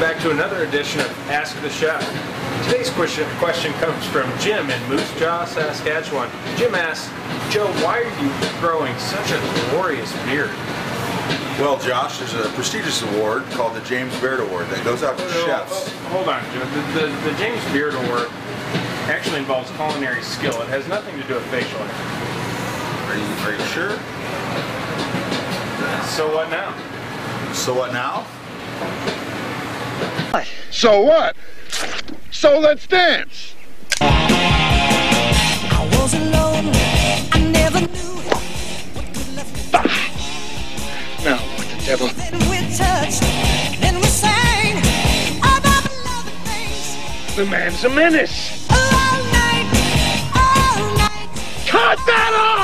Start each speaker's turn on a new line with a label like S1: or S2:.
S1: back to another edition of Ask the Chef. Today's question comes from Jim in Moose Jaw, Saskatchewan. Jim asks, Joe, why are you growing such a glorious beard?
S2: Well, Josh, there's a prestigious award called the James Beard Award that goes out to chefs.
S1: Hold on, Joe. The James Beard Award actually involves culinary skill. It has nothing to do with facial hair.
S2: Are you sure?
S1: So what now?
S2: So what now?
S3: So what? So let's dance!
S4: I was alone, I never knew what could left me.
S3: Now what the devil?
S4: Then we touched, then we sang about the loving things.
S3: The man's a menace!
S4: All night, all night.
S3: Cut that off!